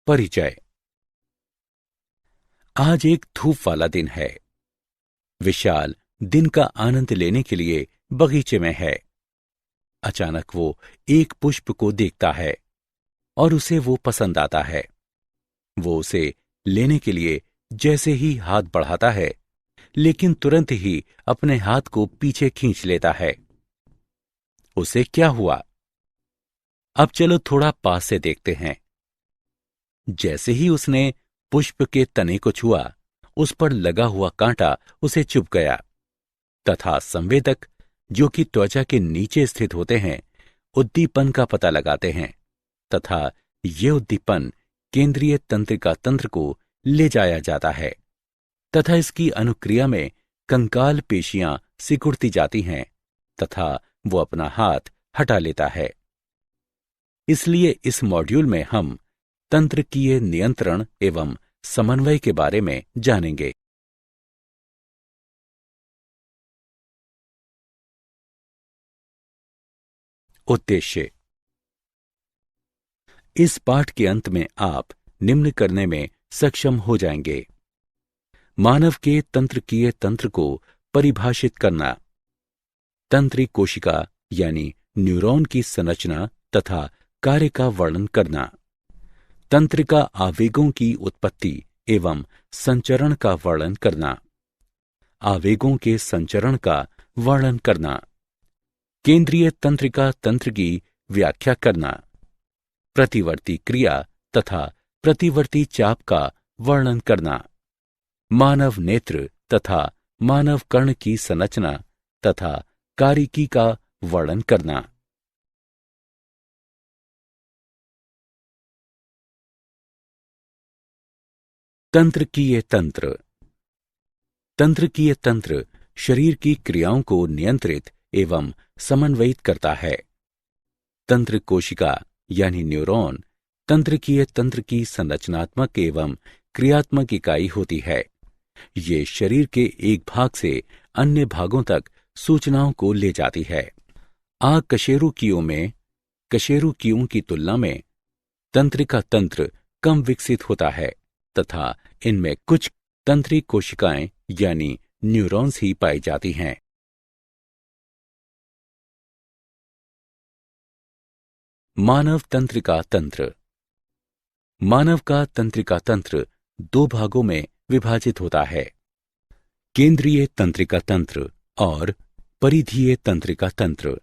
परिचय। आज एक धूप वाला दिन है। विशाल दिन का आनंद लेने के लिए बगीचे में है। अचानक वो एक पुष्प को देखता है और उसे वो पसंद आता है। वो उसे लेने के लिए जैसे ही हाथ बढ़ाता है, लेकिन तुरंत ही अपने हाथ को पीछे खींच लेता है। उसे क्या हुआ? अब चलो थोड़ा पास से देखते हैं। जैसे ही उसने पुष्प के तने को छुआ, उस पर लगा हुआ कांटा उसे चुभ गया तथा संवेदक, जो कि त्वचा के नीचे स्थित होते हैं, उद्दीपन का पता लगाते हैं तथा ये उद्दीपन केंद्रीय तंत्रिका तंत्र को ले जाया जाता है तथा इसकी अनुक्रिया में कंकाल पेशियां सिकुड़ती जाती हैं तथा वो अपना हाथ हटा लेता है। इसलिए इस मॉड्यूल में हम तंत्रिकीय नियंत्रण एवं समन्वय के बारे में जानेंगे। उद्देश्य। इस पाठ के अंत में आप निम्न करने में सक्षम हो जाएंगे: मानव के तंत्रिकीय तंत्र को परिभाषित करना, तंत्रिक कोशिका यानी न्यूरॉन की संरचना तथा कार्य का वर्णन करना, तंत्रिका आवेगों की उत्पत्ति एवं संचरण का वर्णन करना, आवेगों के संचरण का वर्णन करना, केंद्रीय तंत्रिका तंत्र की व्याख्या करना, प्रतिवर्ती क्रिया तथा प्रतिवर्ती चाप का वर्णन करना, मानव नेत्र तथा मानव कर्ण की संरचना तथा कारिकी का वर्णन करना। तंत्रिकीय तंत्र। तंत्रिकीय तंत्र शरीर की क्रियाओं को नियंत्रित एवं समन्वयित करता है। तंत्र कोशिका यानी न्यूरॉन तंत्रिकीय तंत्र की संरचनात्मक एवं क्रियात्मक इकाई होती है। ये शरीर के एक भाग से अन्य भागों तक सूचनाओं को ले जाती है। कशेरुकियों में कशेरुकियों की तुलना में तंत्रिका तंत्र कम विकसित होता है तथा इनमें कुछ तंत्रिक कोशिकाएं यानी न्यूरॉन्स ही पाई जाती हैं। मानव तंत्रिका तंत्र। मानव का तंत्रिका तंत्र दो भागों में विभाजित होता है: केंद्रीय तंत्रिका तंत्र और परिधीय तंत्रिका तंत्र।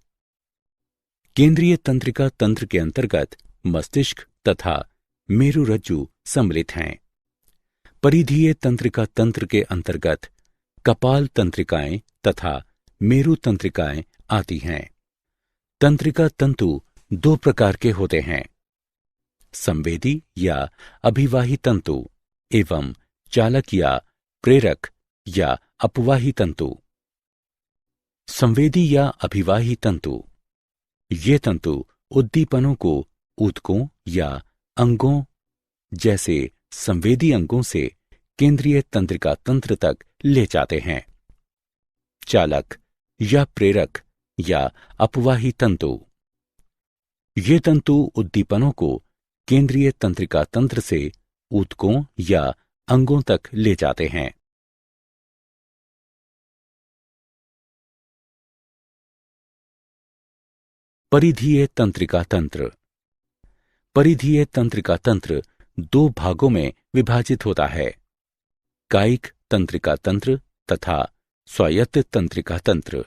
केंद्रीय तंत्रिका तंत्र के अंतर्गत मस्तिष्क तथा मेरुरज्जु सम्मिलित हैं। परिधीय तंत्रिका तंत्र के अंतर्गत कपाल तंत्रिकाएं तथा मेरु तंत्रिकाएं आती हैं। तंत्रिका तंतु दो प्रकार के होते हैं: संवेदी या अभिवाही तंतु एवं चालक या प्रेरक या अपवाही तंतु। संवेदी या अभिवाही तंतु, ये तंतु उद्दीपनों को ऊतकों या अंगों जैसे संवेदी अंगों से केंद्रीय तंत्रिका तंत्र तक ले जाते हैं। चालक या प्रेरक या अपवाही तंतु, ये तंतु उद्दीपनों को केंद्रीय तंत्रिका तंत्र से ऊतकों या अंगों तक ले जाते हैं। परिधीय तंत्रिका तंत्र। परिधीय तंत्रिका तंत्र दो भागों में विभाजित होता है: कायिक तंत्रिका तंत्र तथा स्वायत्त तंत्रिका तंत्र।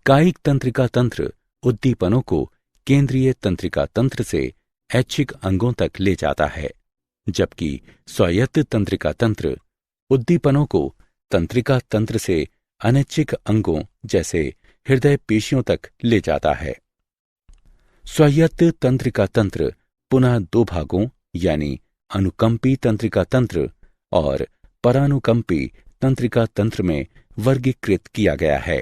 कायिक तंत्रिका तंत्र उद्दीपनों को केंद्रीय तंत्रिका तंत्र से ऐच्छिक अंगों तक ले जाता है, जबकि स्वायत्त तंत्रिका तंत्र उद्दीपनों को तंत्रिका तंत्र से अनैच्छिक अंगों जैसे हृदय पेशियों तक ले जाता है। स्वायत्त तंत्रिका तंत्र पुनः दो भागों यानी अनुकंपी तंत्रिका तंत्र और परानुकंपी तंत्रिका तंत्र में वर्गीकृत किया गया है।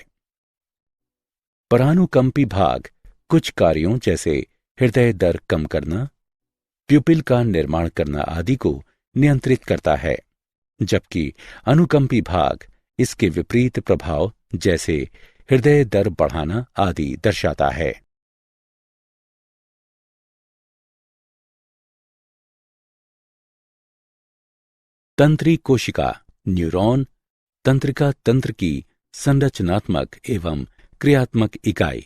परानुकंपी भाग कुछ कार्यों जैसे हृदय दर कम करना, प्यूपिल का निर्माण करना आदि को नियंत्रित करता है, जबकि अनुकंपी भाग इसके विपरीत प्रभाव जैसे हृदय दर बढ़ाना आदि दर्शाता है। तंत्री कोशिका न्यूरॉन तंत्रिका तंत्र की संरचनात्मक एवं क्रियात्मक इकाई।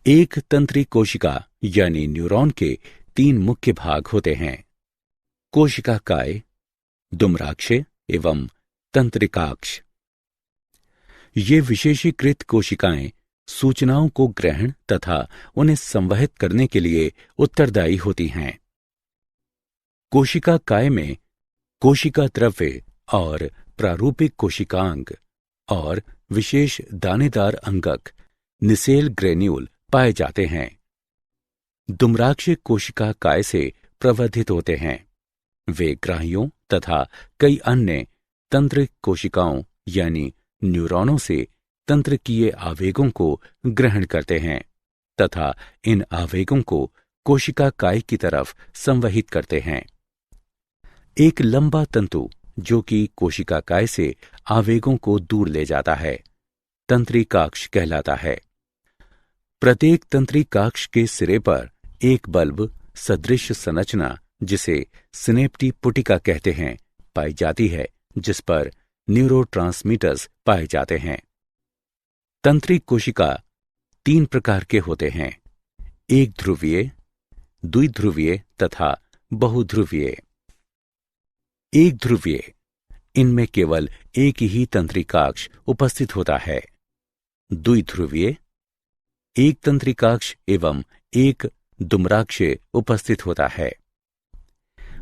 एक तंत्री कोशिका यानी न्यूरॉन के 3 मुख्य भाग होते हैं, कोशिका काय, दुम्राक्ष एवं तंत्रिकाक्ष। ये विशेषीकृत कोशिकाएं सूचनाओं को ग्रहण तथा उन्हें संवहित करने के लिए उत्तरदायी होती हैं। कोशिका काय में कोशिका द्रव्य और प्रारूपिक कोशिकांग और विशेष दानेदार अंगक निसेल ग्रेन्यूल पाए जाते हैं। दुम्राक्ष कोशिका काय से प्रवर्धित होते हैं। वे ग्राहियों तथा कई अन्य तंत्रिक कोशिकाओं यानी न्यूरॉनों से तंत्रिकीय आवेगों को ग्रहण करते हैं तथा इन आवेगों को कोशिका काय की तरफ संवहित करते हैं। एक लंबा तंतु जो कि कोशिका काय से आवेगों को दूर ले जाता है तंत्रिकाक्ष कहलाता है। प्रत्येक तंत्रिकाक्ष के सिरे पर एक बल्ब सदृश संरचना जिसे सिनेप्टी पुटिका कहते हैं पाई जाती है, जिस पर न्यूरोट्रांसमीटर्स पाए जाते हैं। तंत्रिक कोशिका 3 प्रकार के होते हैं, एक ध्रुवीय, द्विध्रुवीय तथा बहुध्रुवीय। एक ध्रुवीय, इनमें केवल एक ही तंत्रिकाक्ष उपस्थित होता है। द्विध्रुवीय, एक तंत्रिकाक्ष एवं एक दुम्राक्ष उपस्थित होता है।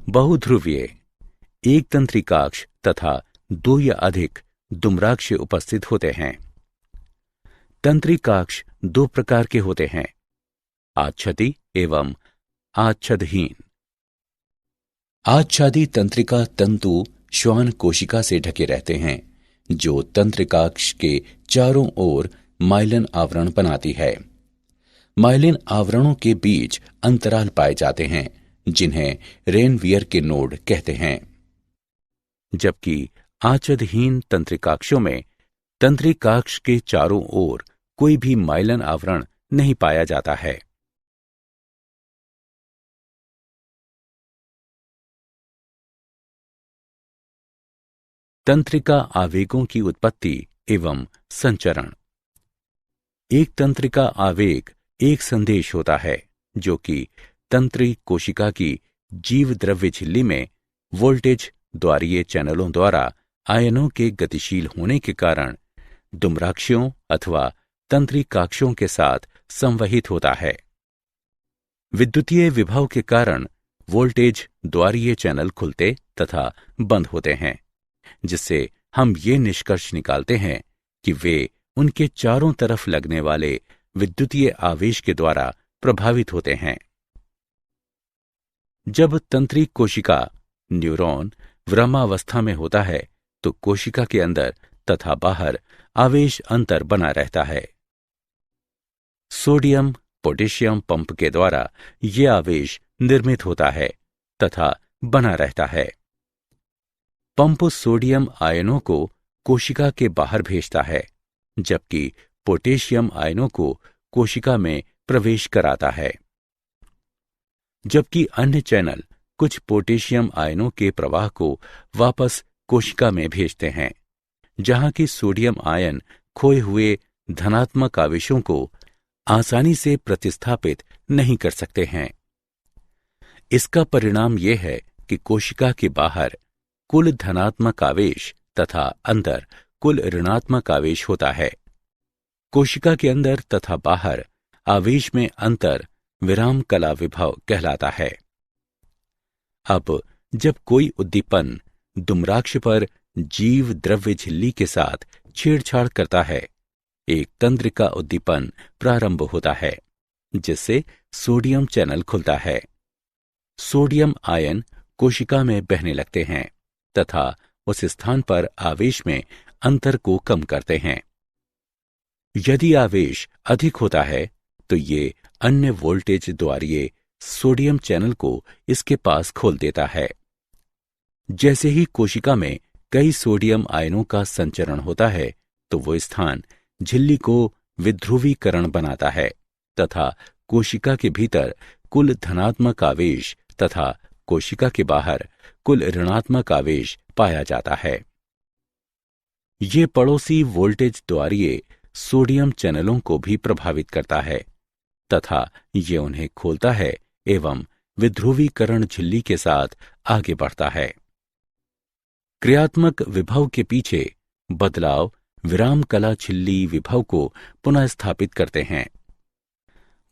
बहुध्रुवीय, एक तंत्रिकाक्ष तथा 2 या अधिक दुम्राक्ष उपस्थित होते हैं। तंत्रिकाक्ष 2 प्रकार के होते हैं, आच्छादी एवं आच्छादहीन। आच्छादी तंत्रिका तंतु श्वान कोशिका से ढके रहते हैं, जो तंत्रिकाक्ष के चारों ओर माइलिन आवरण बनाती है। माइलिन आवरणों के बीच अंतराल पाए जाते हैं, जिन्हें रेनवियर के नोड कहते हैं। जबकि आच्छादहीन तंत्रिकाक्षों में तंत्रिकाक्ष के चारों ओर कोई भी माइलिन आवरण नहीं पाया जाता है। तंत्रिका आवेगों की उत्पत्ति एवं संचरण। एक तंत्रिका आवेग एक संदेश होता है जो कि तंत्रिक कोशिका की जीव द्रव्य झिल्ली में वोल्टेज द्वारीय चैनलों द्वारा आयनों के गतिशील होने के कारण दुम्राक्षों अथवा तंत्रिकाक्षों के साथ संवहित होता है। विद्युतीय विभव के कारण वोल्टेज द्वारीय चैनल खुलते तथा बंद होते हैं, जिससे हम ये निष्कर्ष निकालते हैं कि वे उनके चारों तरफ लगने वाले विद्युतीय आवेश के द्वारा प्रभावित होते हैं। जब तंत्रिक कोशिका न्यूरॉन विरामावस्था में होता है तो कोशिका के अंदर तथा बाहर आवेश अंतर बना रहता है। सोडियम पोटेशियम पंप के द्वारा यह आवेश निर्मित होता है तथा बना रहता है। पंप सोडियम आयनों को कोशिका के बाहर भेजता है, जबकि पोटेशियम आयनों को कोशिका में प्रवेश कराता है। जबकि अन्य चैनल कुछ पोटेशियम आयनों के प्रवाह को वापस कोशिका में भेजते हैं, जहां कि सोडियम आयन खोए हुए धनात्मक आवेशों को आसानी से प्रतिस्थापित नहीं कर सकते हैं। इसका परिणाम यह है कि कोशिका के बाहर कुल धनात्मक आवेश तथा अंदर कुल ऋणात्मक आवेश होता है। कोशिका के अंदर तथा बाहर आवेश में अंतर विराम कला विभव कहलाता है। अब जब कोई उद्दीपन दुम्राक्ष पर जीव द्रव्य झिल्ली के साथ छेड़छाड़ करता है, एक तंत्रिका उद्दीपन प्रारंभ होता है, जिससे सोडियम चैनल खुलता है। सोडियम आयन कोशिका में बहने लगते हैं तथा उस स्थान पर आवेश में अंतर को कम करते हैं। यदि आवेश अधिक होता है तो ये अन्य वोल्टेज द्वारीय सोडियम चैनल को इसके पास खोल देता है। जैसे ही कोशिका में कई सोडियम आयनों का संचरण होता है तो वो स्थान झिल्ली को विध्रुवीकरण बनाता है तथा कोशिका के भीतर कुल धनात्मक आवेश तथा कोशिका के बाहर कुल ऋणात्मक आवेश पाया जाता है। ये पड़ोसी वोल्टेज द्वारीय सोडियम चैनलों को भी प्रभावित करता है तथा ये उन्हें खोलता है एवं विध्रुवीकरण झिल्ली के साथ आगे बढ़ता है। क्रियात्मक विभव के पीछे बदलाव विराम कला झिल्ली विभव को पुनः स्थापित करते हैं।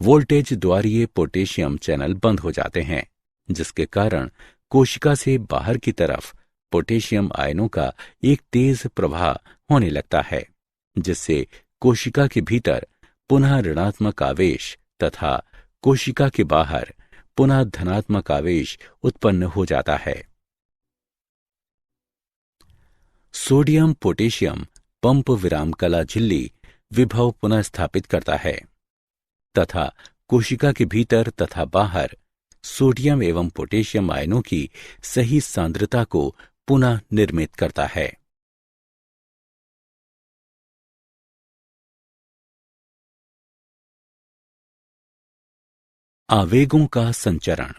वोल्टेज द्वारीय पोटेशियम चैनल बंद हो जाते हैं, जिसके कारण कोशिका से बाहर की तरफ पोटेशियम आयनों का एक तेज प्रवाह होने लगता है, जिससे कोशिका के भीतर पुनः ऋणात्मक आवेश तथा कोशिका के बाहर पुनः धनात्मक आवेश उत्पन्न हो जाता है। सोडियम पोटेशियम पंप विराम कला झिल्ली विभव पुनः स्थापित करता है तथा कोशिका के भीतर तथा बाहर सोडियम एवं पोटेशियम आयनों की सही सांद्रता को पुनः निर्मित करता है। आवेगों का संचरण।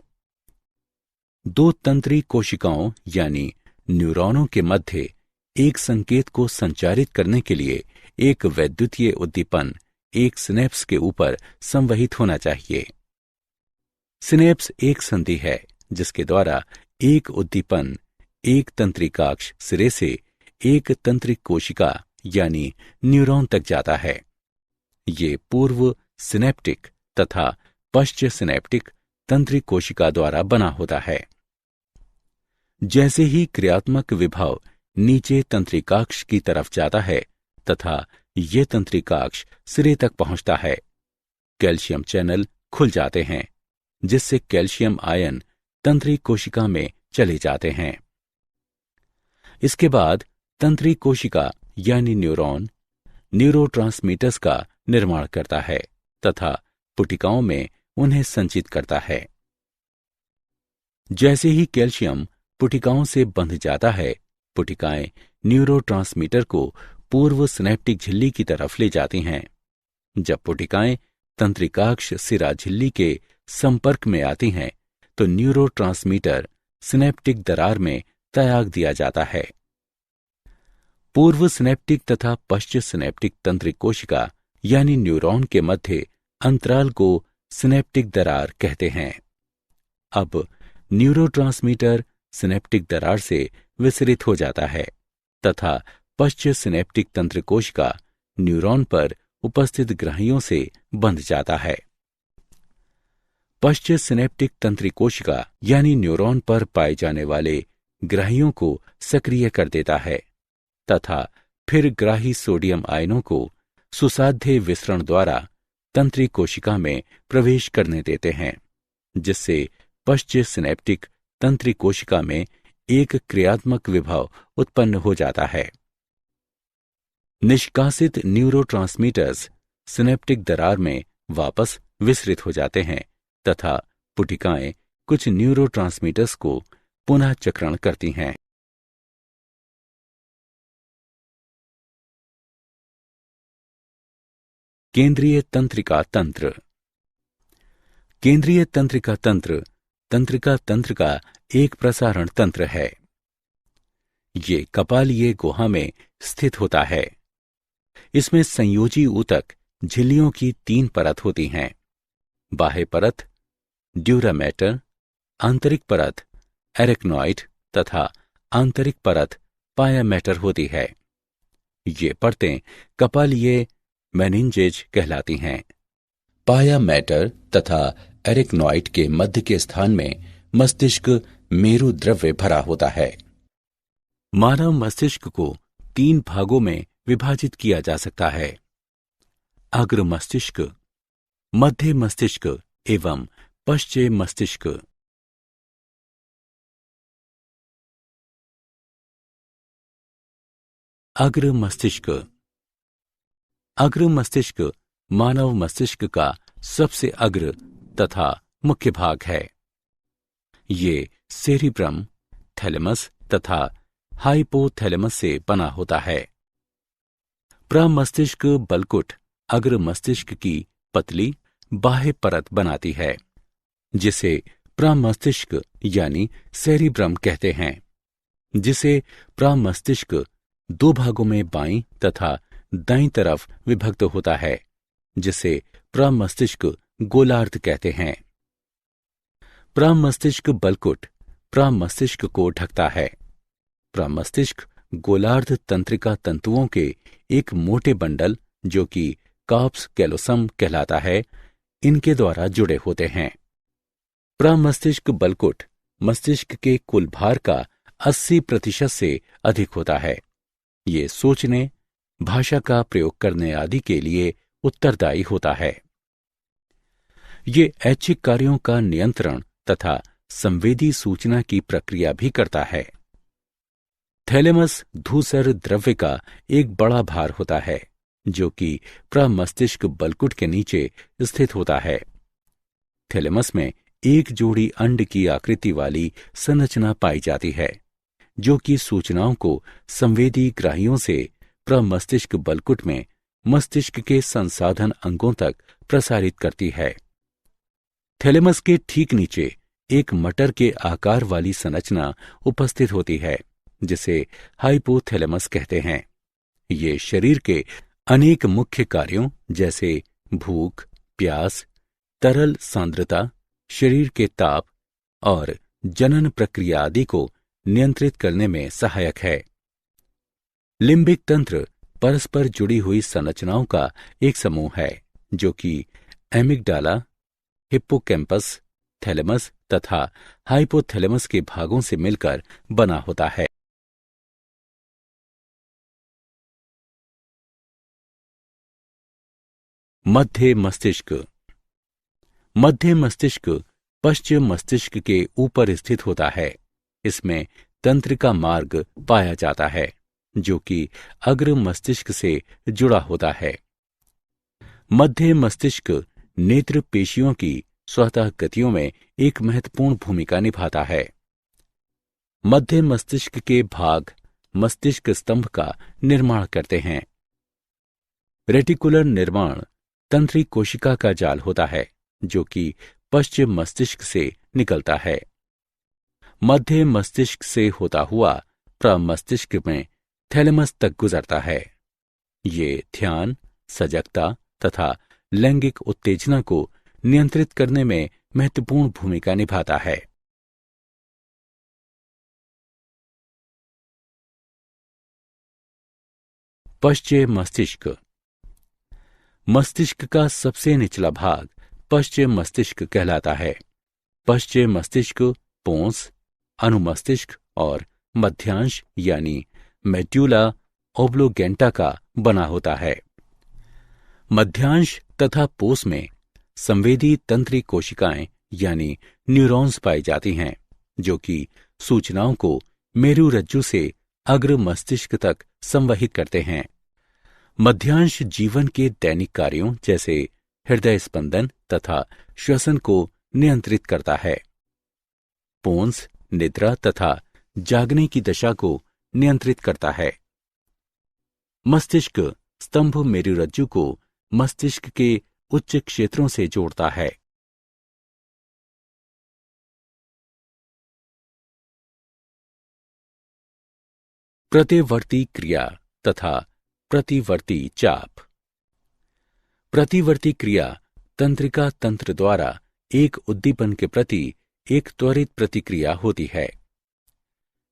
दो तंत्री कोशिकाओं यानी न्यूरॉनों के मध्य एक संकेत को संचारित करने के लिए एक वैद्युतीय उद्दीपन एक सिनेप्स के ऊपर संवहित होना चाहिए। सिनेप्स एक संधि है जिसके द्वारा एक उद्दीपन एक तंत्रिकाक्ष सिरे से एक तंत्रिक कोशिका यानी न्यूरॉन तक जाता है। ये पूर्व सिनेप्टिक तथा पश्च सिनेप्टिक तंत्रिक कोशिका द्वारा बना होता है। जैसे ही क्रियात्मक विभव नीचे तंत्रिकाक्ष की तरफ जाता है तथा ये तंत्रिकाक्ष सिरे तक पहुंचता है, कैल्शियम चैनल खुल जाते हैं, जिससे कैल्शियम आयन तंत्रिक कोशिका में चले जाते हैं। इसके बाद तंत्रिक कोशिका यानी न्यूरॉन न्यूरोट्रांसमीटर्स का निर्माण करता है तथा पुटिकाओं में उन्हें संचित करता है। जैसे ही कैल्शियम पुटिकाओं से बंध जाता है, पुटिकाएं न्यूरोट्रांसमीटर को पूर्व सिनेप्टिक झिल्ली की तरफ ले जाती हैं। जब पुटिकाएं तंत्रिकाक्ष सिरा झिल्ली के संपर्क में आती हैं, तो न्यूरोट्रांसमीटर सिनेप्टिक दरार में त्याग दिया जाता है। पूर्व सिनेप्टिक तथा पश्च सिनेप्टिक तंत्रिक कोशिका यानी न्यूरॉन के मध्य अंतराल को सिनेप्टिक दरार कहते हैं। अब न्यूरोट्रांसमीटर सिनेप्टिक दरार से विसरित हो जाता है तथा पश्च सिनेप्टिक तंत्रिक कोशिका न्यूरॉन पर उपस्थित ग्रहियों से बंध जाता है। पश्च सिनेप्टिक तंत्रिक कोशिका यानी न्यूरॉन पर पाए जाने वाले ग्रहियों को सक्रिय कर देता है तथा फिर ग्राही सोडियम आयनों को सुसाध्य विसरण द्वारा तंत्रिक कोशिका में प्रवेश करने देते हैं, जिससे पश्च सिनेप्टिक तंत्रिक कोशिका में एक क्रियात्मक विभव उत्पन्न हो जाता है। निष्कासित न्यूरोट्रांसमीटर्स सिनेप्टिक दरार में वापस विसरित हो जाते हैं तथा पुटिकाएं कुछ न्यूरोट्रांसमीटर्स को पुनः चक्रण करती हैं। केंद्रीय तंत्रिका तंत्र। केंद्रीय तंत्रिका तंत्र तंत्रिका तंत्र का एक प्रसारण तंत्र है। ये कपालीय गुहा में स्थित होता है। इसमें संयोजी ऊतक झिल्लियों की 3 परत होती हैं। बाह्य परत ड्यूरामेटर, आंतरिक परत एरेक्नॉइड तथा आंतरिक परत पायामेटर होती है। ये परतें कपालीय मेनिंजेज कहलाती हैं। पायामेटर तथा एरेक्नॉइड के मध्य के स्थान में मस्तिष्क मेरु द्रव्य भरा होता है। मानव मस्तिष्क को 3 भागों में विभाजित किया जा सकता है: अग्र मस्तिष्क, मध्य मस्तिष्क एवं पश्चिम मस्तिष्क। अग्र मस्तिष्क। अग्र मस्तिष्क मानव मस्तिष्क का सबसे अग्र तथा मुख्य भाग है। ये सेरिब्रम, थैलेमस तथा हाइपोथैलेमस से बना होता है। प्रमस्तिष्क बलकुट अग्र मस्तिष्क की पतली बाह्य परत बनाती है, जिसे प्रामस्तिष्क यानी सेरिब्रम कहते हैं, जिसे प्रामस्तिष्क दो भागों में बाईं तथा दाईं तरफ विभक्त होता है, जिसे प्रामस्तिष्क गोलार्ध कहते हैं। प्रामस्तिष्क बलकुट प्रामस्तिष्क को ढकता है। प्रामस्तिष्क गोलार्ध तंत्रिका तंतुओं के एक मोटे बंडल, जो कि कार्प्स कैलोसम कहलाता है, इनके द्वारा जुड़े होते हैं। प्रामस्तिष्क बलकुट मस्तिष्क के कुल भार का 80% से अधिक होता है। ये सोचने, भाषा का प्रयोग करने आदि के लिए उत्तरदायी होता है। ये ऐच्छिक कार्यों का नियंत्रण तथा संवेदी सूचना की प्रक्रिया भी करता है। थैलेमस धूसर द्रव्य का एक बड़ा भार होता है, जो कि प्रमस्तिष्क बलकुट के नीचे स्थित होता है। थैलेमस में एक जोड़ी अंड की आकृति वाली संरचना पाई जाती है, जो कि सूचनाओं को संवेदी ग्राहियों से प्रमस्तिष्क बलकुट में मस्तिष्क के संसाधन अंगों तक प्रसारित करती है। थैलेमस के ठीक नीचे एक मटर के आकार वाली संरचना उपस्थित होती है, जिसे हाइपोथैलेमस कहते हैं। ये शरीर के अनेक मुख्य कार्यों जैसे भूख, प्यास, तरल सांद्रता, शरीर के ताप और जनन प्रक्रिया आदि को नियंत्रित करने में सहायक है। लिम्बिक तंत्र परस्पर जुड़ी हुई संरचनाओं का एक समूह है, जो कि एमिगडाला, हिप्पोकैम्पस, थैलेमस तथा हाइपोथैलेमस के भागों से मिलकर बना होता है। मध्य मस्तिष्क मध्य मस्तिष्क पश्चिम मस्तिष्क के ऊपर स्थित होता है। इसमें तंत्रिका मार्ग पाया जाता है, जो कि अग्र मस्तिष्क से जुड़ा होता है। मध्य मस्तिष्क नेत्र पेशियों की स्वतः गतियों में एक महत्वपूर्ण भूमिका निभाता है। मध्य मस्तिष्क के भाग मस्तिष्क स्तंभ का निर्माण करते हैं। रेटिकुलर निर्माण तंत्रिक कोशिका का जाल होता है, जो कि पश्चिम मस्तिष्क से निकलता है। मध्य मस्तिष्क से होता हुआ प्रमस्तिष्क में थैलेमस तक गुजरता है। ये ध्यान, सजगता तथा लैंगिक उत्तेजना को नियंत्रित करने में महत्वपूर्ण भूमिका निभाता है। पश्चिम मस्तिष्क मस्तिष्क का सबसे निचला भाग पश्चिम मस्तिष्क कहलाता है। पश्चिम मस्तिष्क पोंस, अनुमस्तिष्क और मध्यांश यानी मेड्यूला ओब्लोगेंटा का बना होता है। मध्यांश तथा पोस में संवेदी तंत्रिक कोशिकाएं यानी न्यूरॉन्स पाई जाती हैं, जो कि सूचनाओं को मेरुरज्जु से अग्र मस्तिष्क तक संवहित करते हैं। मध्यांश जीवन के दैनिक कार्यों जैसे हृदय स्पंदन तथा श्वसन को नियंत्रित करता है। पोन्स निद्रा तथा जागने की दशा को नियंत्रित करता है। मस्तिष्क स्तंभ मेरुरज्जु को मस्तिष्क के उच्च क्षेत्रों से जोड़ता है। प्रतिवर्ती क्रिया तथा प्रतिवर्ती चाप। प्रतिवर्ती क्रिया तंत्रिका तंत्र द्वारा एक उद्दीपन के प्रति एक त्वरित प्रतिक्रिया होती है।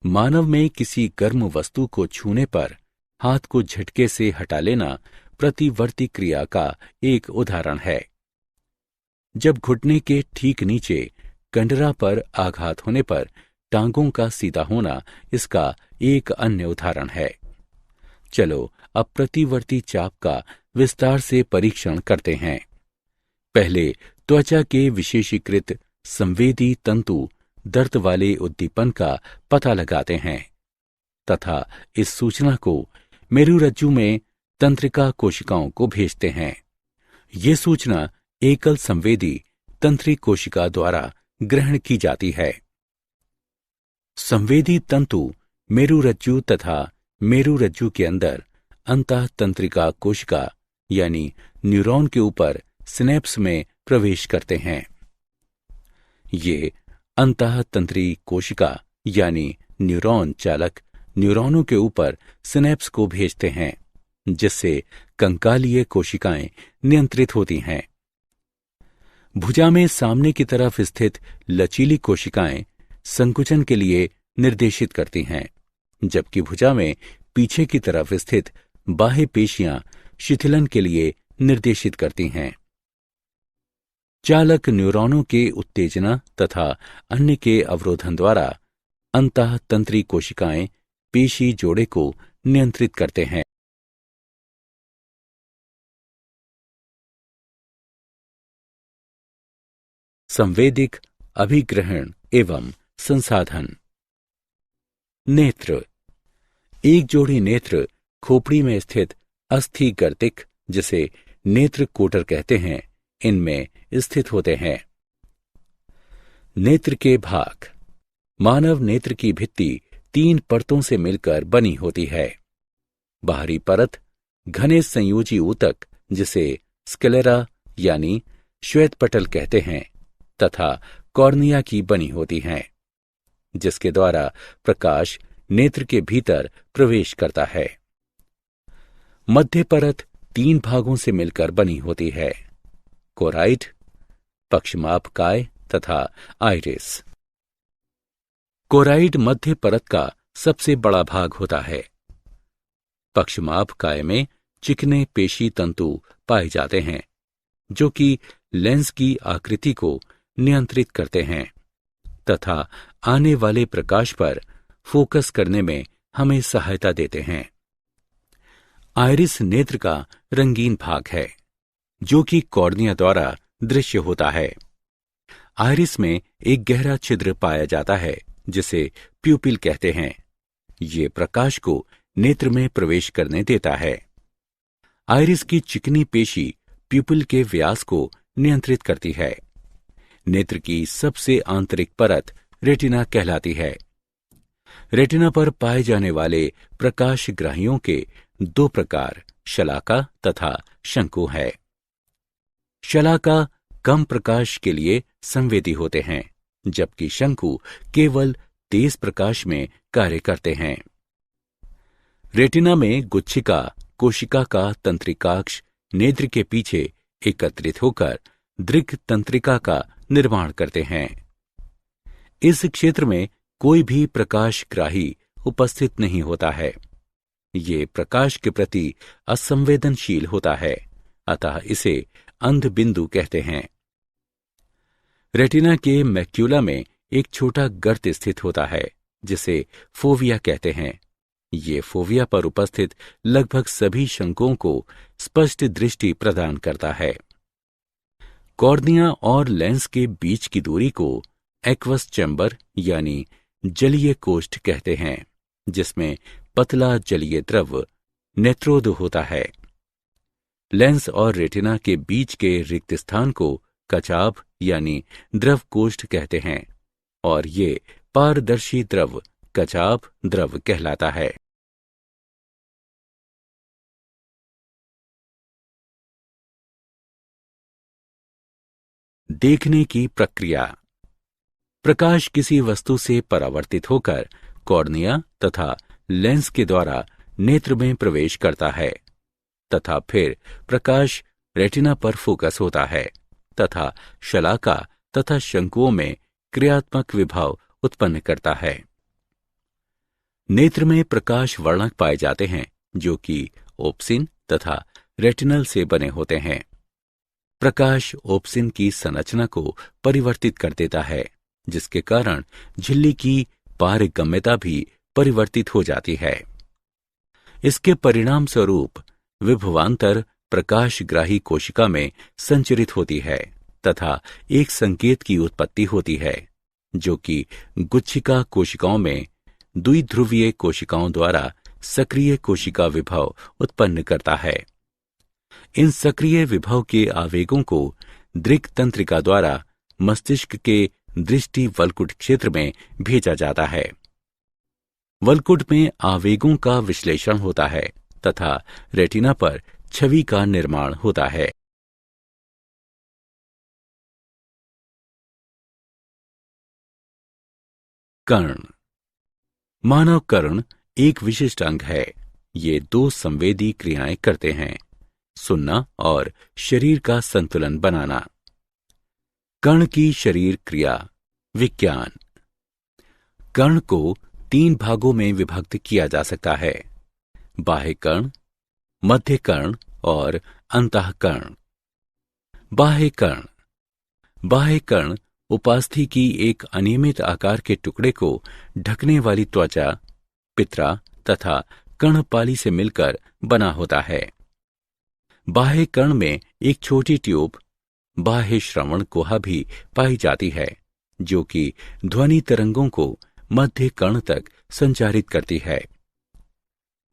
मानव में किसी गर्म वस्तु को छूने पर हाथ को झटके से हटा लेना प्रतिवर्ती क्रिया का एक उदाहरण है। जब घुटने के ठीक नीचे कंडरा पर आघात होने पर टांगों का सीधा होना इसका एक अन्य उदाहरण है। चलो अब प्रतिवर्ती चाप का विस्तार से परीक्षण करते हैं। पहले त्वचा के विशेषीकृत संवेदी तंतु दर्द वाले उद्दीपन का पता लगाते हैं तथा इस सूचना को मेरुरज्जु में तंत्रिका कोशिकाओं को भेजते हैं। ये सूचना एकल संवेदी तंत्रिक कोशिका द्वारा ग्रहण की जाती है। संवेदी तंतु मेरुरज्जु तथा मेरुरज्जु के अंदर अंतःतंत्रिका कोशिका यानी न्यूरॉन के ऊपर सिनेप्स में प्रवेश करते हैं। ये अंतःतंत्री कोशिका यानी न्यूरॉन चालक न्यूरॉनों के ऊपर सिनेप्स को भेजते हैं, जिससे कंकालीय कोशिकाएं नियंत्रित होती हैं। भुजा में सामने की तरफ स्थित लचीली कोशिकाएं संकुचन के लिए निर्देशित करती हैं, जबकि भुजा में पीछे की तरफ स्थित बाह्य पेशियां शिथिलन के लिए निर्देशित करती हैं। चालक न्यूरॉनों के उत्तेजना तथा अन्य के अवरोधन द्वारा अंतःतंत्री कोशिकाएं पेशी जोड़े को नियंत्रित करते हैं। संवेदिक अभिग्रहण एवं संसाधन। नेत्र। एक जोड़ी नेत्र खोपड़ी में स्थित अस्थि गर्तिक, जिसे नेत्र कोटर कहते हैं, इनमें स्थित होते हैं। नेत्र के भाग। मानव नेत्र की भित्ति 3 परतों से मिलकर बनी होती है। बाहरी परत घने संयोजी ऊतक, जिसे स्क्लेरा यानी श्वेतपटल कहते हैं, तथा कॉर्निया की बनी होती हैं, जिसके द्वारा प्रकाश नेत्र के भीतर प्रवेश करता है। मध्य परत 3 भागों से मिलकर बनी होती है: कोराइड, पक्षमापकाय तथा आइरिस। कोराइड मध्य परत का सबसे बड़ा भाग होता है। पक्षमापकाय में चिकने पेशी तंतु पाए जाते हैं, जो कि लेंस की आकृति को नियंत्रित करते हैं तथा आने वाले प्रकाश पर फोकस करने में हमें सहायता देते हैं। आइरिस नेत्र का रंगीन भाग है, जो कि कॉर्निया द्वारा दृश्य होता है। आइरिस में एक गहरा छिद्र पाया जाता है, जिसे प्यूपिल कहते हैं। ये प्रकाश को नेत्र में प्रवेश करने देता है। आइरिस की चिकनी पेशी प्यूपिल के व्यास को नियंत्रित करती है। नेत्र की सबसे आंतरिक परत रेटिना कहलाती है। रेटिना पर पाए जाने वाले प्रकाशग्राहियों के 2 प्रकार शलाका तथा शंकु है। शलाका कम प्रकाश के लिए संवेदी होते हैं, जबकि शंकु केवल तेज प्रकाश में कार्य करते हैं। रेटिना में गुच्छिका कोशिका का तंत्रिकाक्ष नेत्र के पीछे एकत्रित होकर दृक् तंत्रिका का निर्माण करते हैं। इस क्षेत्र में कोई भी प्रकाशग्राही उपस्थित नहीं होता है। ये प्रकाश के प्रति असंवेदनशील होता है, अतः इसे अंध बिंदु कहते हैं। रेटिना के मैक्यूला में एक छोटा गर्त स्थित होता है, जिसे फोविया कहते हैं। ये फोविया पर उपस्थित लगभग सभी शंकुओं को स्पष्ट दृष्टि प्रदान करता है। कॉर्निया और लेंस के बीच की दूरी को एक्वस चैम्बर यानी जलीय कोष्ठ कहते हैं, जिसमें पतला जलीय द्रव नेत्रोद होता है। लेंस और रेटिना के बीच के रिक्त स्थान को कचाभ यानी द्रव कोष्ठ कहते हैं, और ये पारदर्शी द्रव कचाभ द्रव कहलाता है। देखने की प्रक्रिया। प्रकाश किसी वस्तु से परावर्तित होकर कॉर्निया तथा लेंस के द्वारा नेत्र में प्रवेश करता है तथा फिर प्रकाश रेटिना पर फोकस होता है तथा शलाका तथा शंकुओं में क्रियात्मक विभव उत्पन्न करता है। नेत्र में प्रकाश वर्णक पाए जाते हैं, जो कि ओप्सिन तथा रेटिनल से बने होते हैं। प्रकाश ओप्सिन की संरचना को परिवर्तित कर देता है, जिसके कारण झिल्ली की पारगम्यता भी परिवर्तित हो जाती है। इसके परिणाम स्वरूप विभवांतर प्रकाशग्राही कोशिका में संचरित होती है तथा एक संकेत की उत्पत्ति होती है, जो कि गुच्छिका कोशिकाओं में द्विध्रुवीय कोशिकाओं द्वारा सक्रिय कोशिका विभव उत्पन्न करता है। इन सक्रिय विभव के आवेगों को दृक् तंत्रिका द्वारा मस्तिष्क के दृष्टि वल्कुट क्षेत्र में भेजा जाता है। वल्कुट में आवेगों का विश्लेषण होता है तथा रेटिना पर छवि का निर्माण होता है। कर्ण। मानव कर्ण एक विशिष्ट अंग है। ये दो संवेदी क्रियाएं करते हैं, सुनना और शरीर का संतुलन बनाना। कर्ण की शरीर क्रिया विज्ञान। कर्ण को 3 भागों में विभक्त किया जा सकता है: बाह्य कर्ण, मध्य कर्ण और अंतःकर्ण। बाह्य कर्ण। बाह्य कर्ण उपास्थि की एक अनियमित आकार के टुकड़े को ढकने वाली त्वचा, पित्रा तथा कर्णपाली से मिलकर बना होता है। बाह्य कर्ण में एक छोटी ट्यूब, बाह्य श्रवण गुहा भी पाई जाती है, जो कि ध्वनि तरंगों को मध्य कर्ण तक संचारित करती है।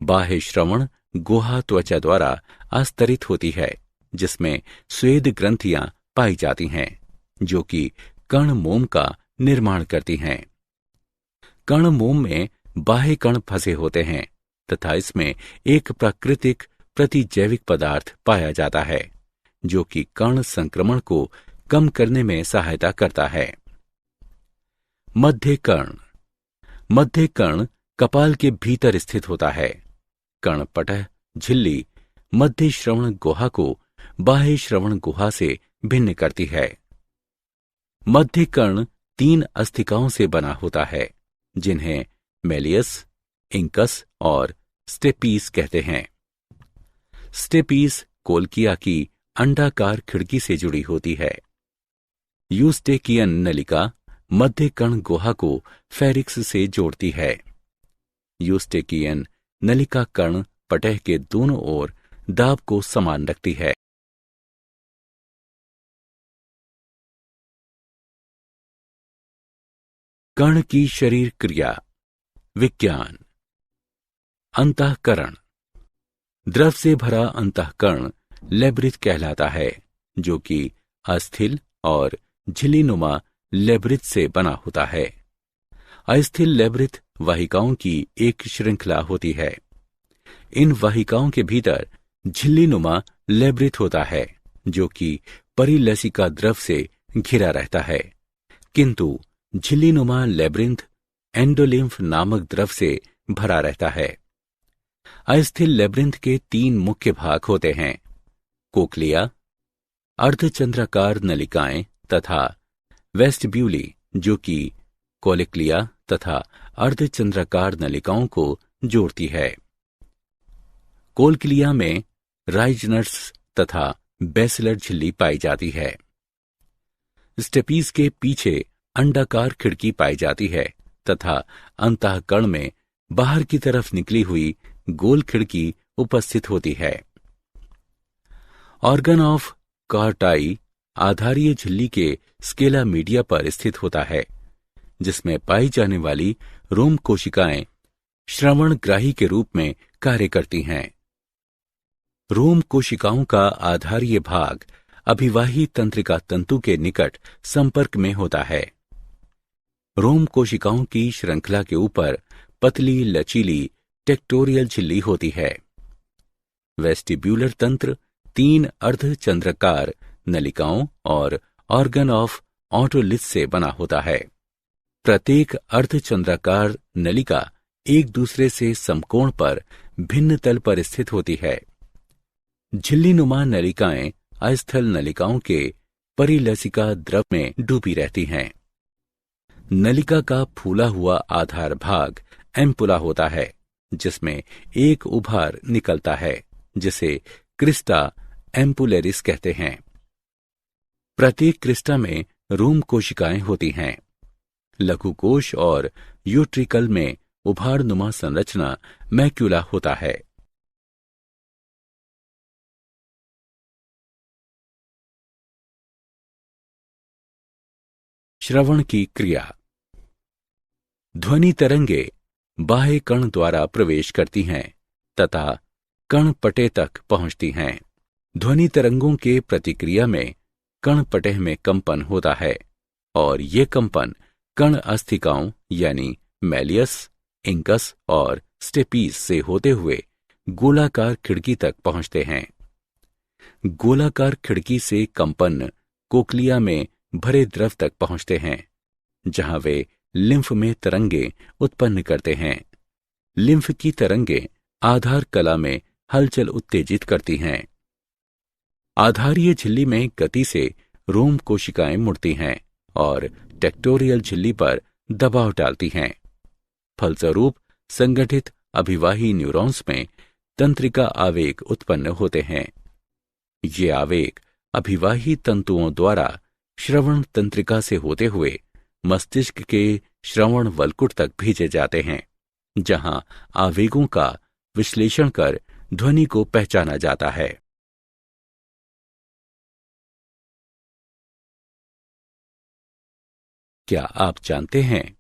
बाह्य श्रवण गुहा त्वचा द्वारा आस्तरित होती है, जिसमें स्वेद ग्रंथियां पाई जाती हैं, जो कि कर्ण मोम का निर्माण करती हैं। कर्ण मोम में बाह्य कण फंसे होते हैं तथा इसमें एक प्राकृतिक प्रतिजैविक पदार्थ पाया जाता है, जो कि कर्ण संक्रमण को कम करने में सहायता करता है। मध्य कर्ण। मध्य कर्ण कपाल के भीतर स्थित होता है। कर्णपटह झिल्ली मध्य श्रवण गुहा को बाह्य श्रवण गुहा से भिन्न करती है। मध्य कर्ण 3 अस्थिकाओं से बना होता है, जिन्हें मेलियस, इंकस और स्टेपीस कहते हैं। स्टेपीस कोल्किया की अंडाकार खिड़की से जुड़ी होती है। यूस्टेकियन नलिका मध्य कर्ण गुहा को फेरिक्स से जोड़ती है। यूस्टेकियन नलिका कर्ण पटह के दोनों ओर दाब को समान रखती है। कर्ण की शरीर क्रिया विज्ञान। अंतःकरण। द्रव से भरा अंतःकरण लेब्रिथ कहलाता है, जो कि अस्थिल और झिल्लीनुमा लेब्रिथ से बना होता है। अस्थिल लेब्रिथ वाहिकाओं की एक श्रृंखला होती है। इन वाहिकाओं के भीतर झिल्लीनुमा लेब्रिथ होता है, जो कि परिलसिका द्रव से घिरा रहता है, किंतु झिल्लीनुमा लेब्रिंथ एंडोलिम्फ नामक द्रव से भरा रहता है। अस्थिल लेब्रिंथ के 3 मुख्य भाग होते हैं: कोक्लिया, अर्धचंद्राकार नलिकाएं तथा वेस्टिब्यूली, जो कि कोलिक्लिया तथा अर्धचंद्राकार नलिकाओं को जोड़ती है। कोलक्लिया में राइजनर्स तथा बेसिलर झिल्ली पाई जाती है। स्टेपीज के पीछे अंडाकार खिड़की पाई जाती है तथा अंतःकर्ण में बाहर की तरफ निकली हुई गोल खिड़की उपस्थित होती है। ऑर्गन ऑफ कार्टाई आधारीय झिल्ली के स्केला मीडिया पर स्थित होता है, जिसमें पाई जाने वाली रोम कोशिकाएं श्रवणग्राही के रूप में कार्य करती हैं। रोम कोशिकाओं का आधारीय भाग अभिवाही तंत्रिका तंतु के निकट संपर्क में होता है। रोम कोशिकाओं की श्रृंखला के ऊपर पतली लचीली टेक्टोरियल झिल्ली होती है। वेस्टिब्यूलर तंत्र 3 अर्धचंद्राकार नलिकाओं और ऑर्गन ऑफ ऑटोलिथ से बना होता है। प्रत्येक अर्धचंद्राकार नलिका एक दूसरे से समकोण पर भिन्न तल पर स्थित होती है। झिल्लीनुमा नलिकाएं अस्थल नलिकाओं के परिलसिका द्रव में डूबी रहती हैं। नलिका का फूला हुआ आधार भाग एम्पुला होता है, जिसमें एक उभार निकलता है, जिसे क्रिस्टा एम्पुलेरिस कहते हैं। प्रत्येक क्रिस्टा में रोम कोशिकाएं होती हैं। लघुकोश और यूट्रिकल में उभारनुमा संरचना मैक्यूला होता है। श्रवण की क्रिया। ध्वनि तरंगे बाह्य कर्ण द्वारा प्रवेश करती हैं तथा कर्णपटे तक पहुंचती हैं। ध्वनि तरंगों के प्रतिक्रिया में कर्णपटह में कंपन होता है और ये कंपन कर्ण अस्थिकाओं यानी मेलियस, इंकस और स्टेपीस से होते हुए गोलाकार खिड़की तक पहुंचते हैं। गोलाकार खिड़की से कंपन कोक्लिया में भरे द्रव तक पहुंचते हैं, जहां वे लिम्फ में तरंगे उत्पन्न करते हैं। लिम्फ की तरंगे आधार कला में हलचल उत्तेजित करती हैं। आधारीय झिल्ली में गति से रोम कोशिकाएं मुड़ती हैं और टेक्टोरियल झिल्ली पर दबाव डालती हैं। फलस्वरूप संगठित अभिवाही न्यूरॉन्स में तंत्रिका आवेग उत्पन्न होते हैं। ये आवेग अभिवाही तंतुओं द्वारा श्रवण तंत्रिका से होते हुए मस्तिष्क के श्रवण वल्कुट तक भेजे जाते हैं, जहां आवेगों का विश्लेषण कर ध्वनि को पहचाना जाता है। क्या आप जानते हैं,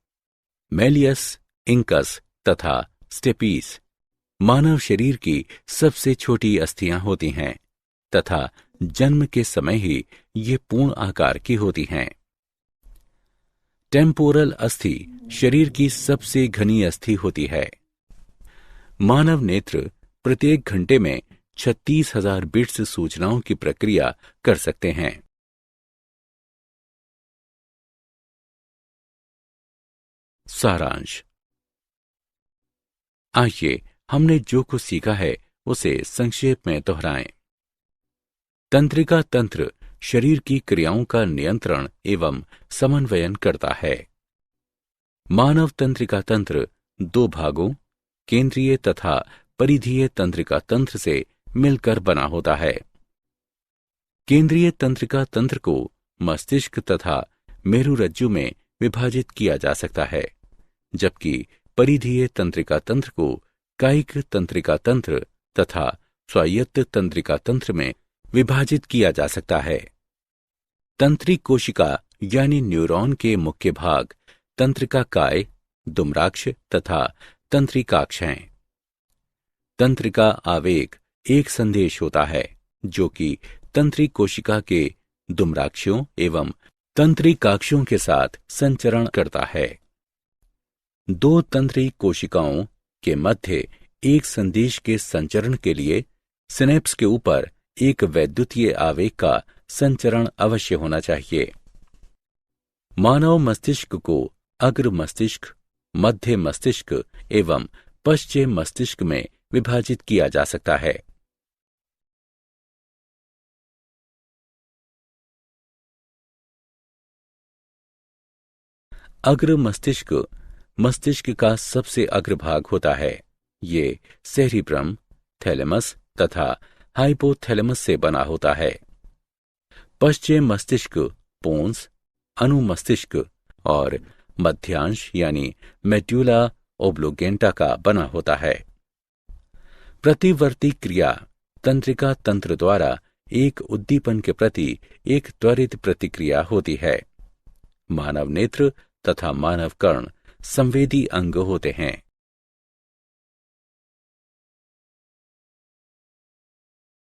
मेलियस, इंकस तथा स्टेपीस मानव शरीर की सबसे छोटी अस्थियां होती हैं तथा जन्म के समय ही ये पूर्ण आकार की होती हैं। टेम्पोरल अस्थि शरीर की सबसे घनी अस्थि होती है। मानव नेत्र प्रत्येक घंटे में 36,000 बिट्स सूचनाओं की प्रक्रिया कर सकते हैं। सारांश। आइए हमने जो कुछ सीखा है उसे संक्षेप में दोहराएं। तंत्रिका तंत्र शरीर की क्रियाओं का नियंत्रण एवं समन्वयन करता है। मानव तंत्रिका तंत्र दो भागों, केंद्रीय तथा परिधीय तंत्रिका तंत्र से मिलकर बना होता है। केंद्रीय तंत्रिका तंत्र को मस्तिष्क तथा मेरुरज्जु में विभाजित किया जा सकता है, जबकि परिधीय तंत्रिका तंत्र को कायिक तंत्रिका तंत्र तथा स्वायत्त तंत्रिका तंत्र में विभाजित किया जा सकता है। तंत्रिक कोशिका यानी न्यूरॉन के मुख्य भाग तंत्रिका काय, दुम्राक्ष तथा तंत्रिकाक्ष हैं। तंत्रिका आवेग एक संदेश होता है जो कि तंत्रिक कोशिका के दुम्राक्षों एवं तंत्रिकाक्षों के साथ संचरण करता है। दो तंत्रिक कोशिकाओं के मध्य एक संदेश के संचरण के लिए सिनेप्स के ऊपर एक वैद्युतीय आवेग का संचरण अवश्य होना चाहिए। मानव मस्तिष्क को अग्र मस्तिष्क, मध्य मस्तिष्क एवं पश्चिम मस्तिष्क में विभाजित किया जा सकता है। अग्र मस्तिष्क मस्तिष्क का सबसे अग्रभाग होता है। ये सेरिब्रम, थैलेमस तथा हाइपोथैलेमस से बना होता है। पश्चिम मस्तिष्क पोन्स, अनुमस्तिष्क और मध्यांश यानी मेड्यूला ओब्लोगेंटा का बना होता है। प्रतिवर्ती क्रिया तंत्रिका तंत्र द्वारा एक उद्दीपन के प्रति एक त्वरित प्रतिक्रिया होती है। मानव नेत्र तथा मानव कर्ण संवेदी अंग होते हैं।